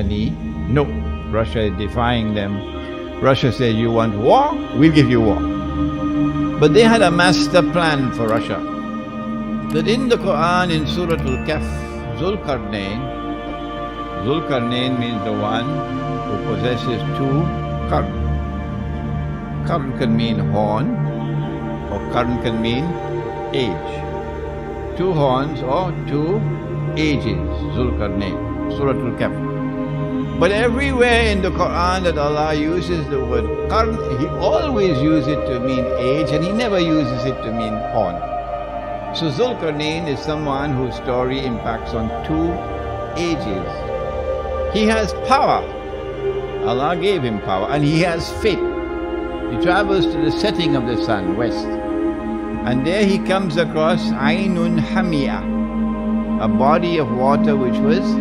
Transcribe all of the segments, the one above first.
a knee. No, Russia is defying them. Russia says, you want war? We'll give you war. But they had a master plan for Russia. That in the Quran, in Surah Al-Kahf, Zulkarnain means the one who possesses two qarn. Qarn can mean horn, or qarn can mean age. Two horns or two ages, Zulkarnain, Surah Al-Kahf. But everywhere in the Quran that Allah uses the word qarn, He always uses it to mean age, and He never uses it to mean horn. So Zulkarnain is someone whose story impacts on two ages. He has power. Allah gave him power, and he has faith. He travels to the setting of the sun, west. And there he comes across Ainun Hamia, a body of water which was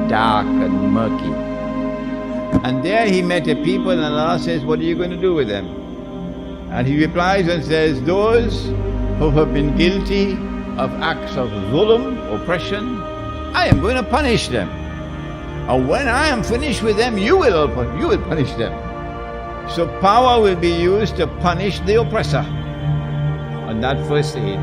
dark and murky. And there he met a people, and Allah says, what are you going to do with them? And he replies and says, those who have been guilty of acts of zulm, oppression, I am going to punish them. And when I am finished with them, you will punish them. So power will be used to punish the oppressor on that first age.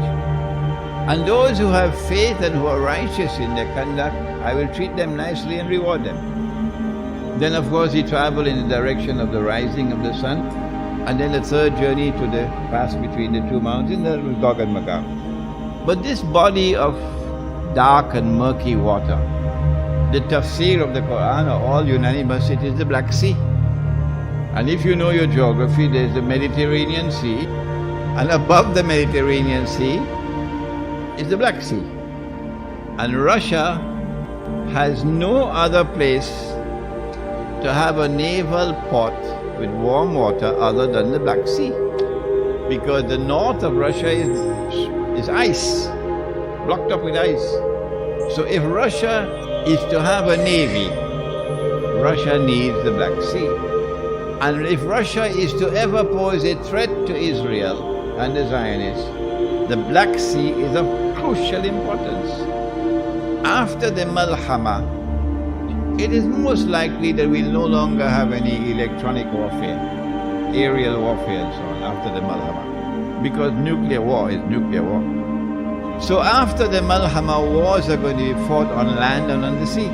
And those who have faith and who are righteous in their conduct, I will treat them nicely and reward them. Then of course he traveled in the direction of the rising of the sun, and then the third journey to the pass between the two mountains, that was Gog and Magog. But this body of dark and murky water, the tafsir of the Quran are all unanimous, it is the Black Sea. And if you know your geography, there is the Mediterranean Sea, and above the Mediterranean Sea is the Black Sea. And Russia has no other place to have a naval port with warm water other than the Black Sea, because the north of Russia is ice, blocked up with ice. So if Russia is to have a navy, Russia needs the Black Sea. And if Russia is to ever pose a threat to Israel and the Zionists, the Black Sea is of crucial importance. After the Malhama, it is most likely that we'll no longer have any electronic warfare, aerial warfare and so on after the Malhama, because nuclear war is nuclear war. So after the Malhama, wars are going to be fought on land and on the sea.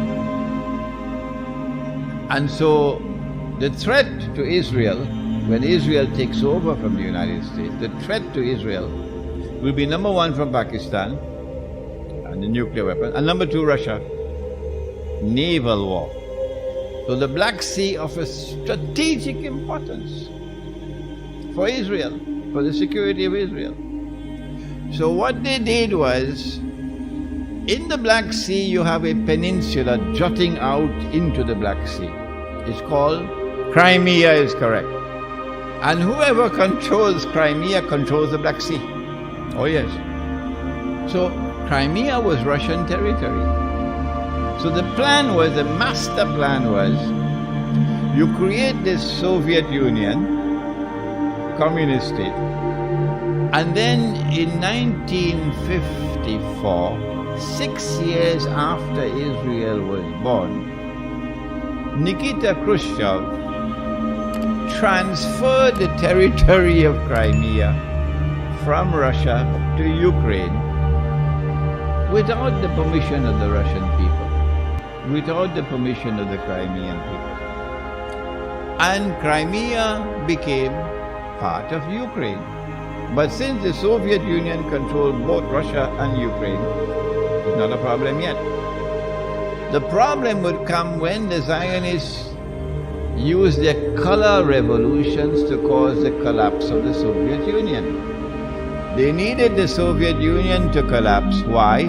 And so the threat to Israel, when Israel takes over from the United States, the threat to Israel will be number one from Pakistan and the nuclear weapon, and number two, Russia. Naval war. So the Black Sea of a strategic importance for Israel, for the security of Israel. So what they did was, in the Black Sea you have a peninsula jutting out into the Black Sea. It's called Crimea, is correct. And whoever controls Crimea controls the Black Sea. Oh yes. So Crimea was Russian territory. So the plan was, the master plan was, you create this Soviet Union, communist state, and then in 1954, 6 years after Israel was born, Nikita Khrushchev transferred the territory of Crimea from Russia to Ukraine without the permission of the Russian people, without the permission of the Crimean people. And Crimea became part of Ukraine. But since the Soviet Union controlled both Russia and Ukraine, it's not a problem yet. The problem would come when the Zionists used their color revolutions to cause the collapse of the Soviet Union. They needed the Soviet Union to collapse. Why?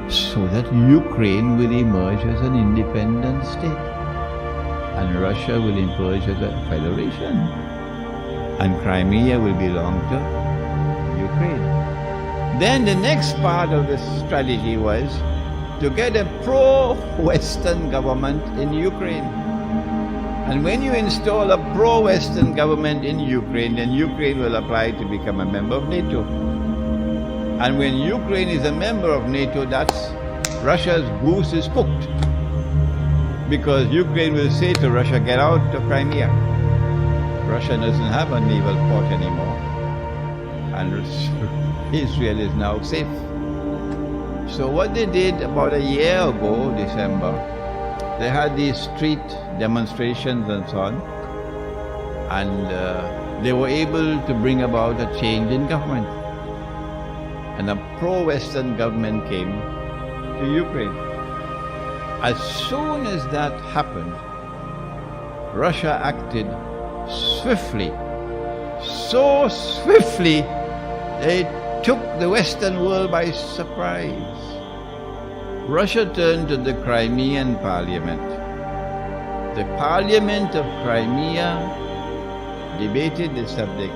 So that Ukraine will emerge as an independent state, and Russia will emerge as a federation, and Crimea will belong to Ukraine. Then the next part of the strategy was to get a pro-Western government in Ukraine. And when you install a pro-Western government in Ukraine, then Ukraine will apply to become a member of NATO. And when Ukraine is a member of NATO, that's Russia's goose is cooked. Because Ukraine will say to Russia, get out of Crimea. Russia doesn't have a naval port anymore. And Israel is now safe. So what they did about a year ago, December, they had these street demonstrations and so on. And they were able to bring about a change in government. And a pro-Western government came to Ukraine. As soon as that happened, Russia acted swiftly, so swiftly, they took the Western world by surprise. Russia turned to the Crimean parliament. The parliament of Crimea debated the subject,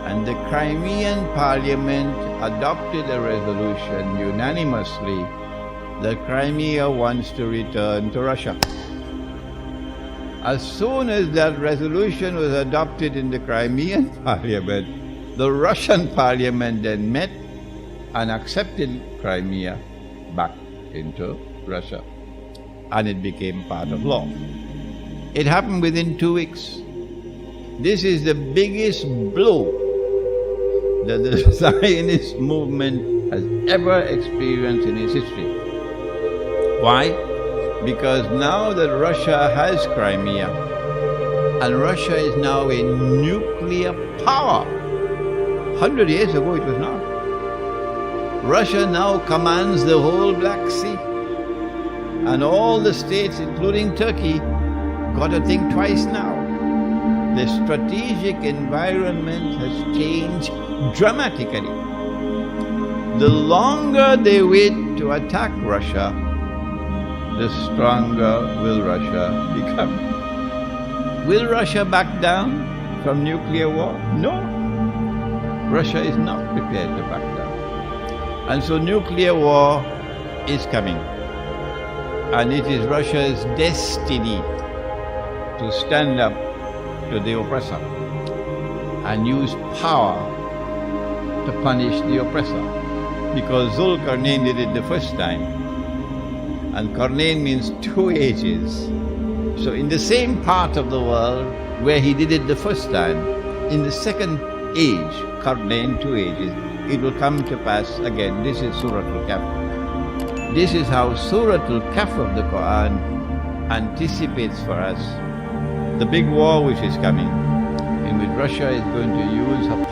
and the Crimean parliament adopted a resolution unanimously that Crimea wants to return to Russia. As soon as that resolution was adopted in the Crimean parliament, the Russian parliament then met and accepted Crimea back into Russia, and it became part of law. It happened within 2 weeks. This is the biggest blow that the Zionist movement has ever experienced in its history. Why? Because now that Russia has Crimea, and Russia is now a nuclear power. 100 years ago it was not. Russia now commands the whole Black Sea. And all the states, including Turkey, got to think twice now. The strategic environment has changed dramatically. The longer they wait to attack Russia, the stronger will Russia become. Will Russia back down from nuclear war? No. Russia is not prepared to back down. And so nuclear war is coming. And it is Russia's destiny to stand up to the oppressor and use power to punish the oppressor. Because Zulkarnain did it the first time. And Karnain means 2 ages. So in the same part of the world where he did it the first time, in the second age, Karnain, 2 ages, it will come to pass again. This is Surah Al-Kahf. This is how Surah Al-Kahf of the Quran anticipates for us the big war which is coming, in which Russia is going to use her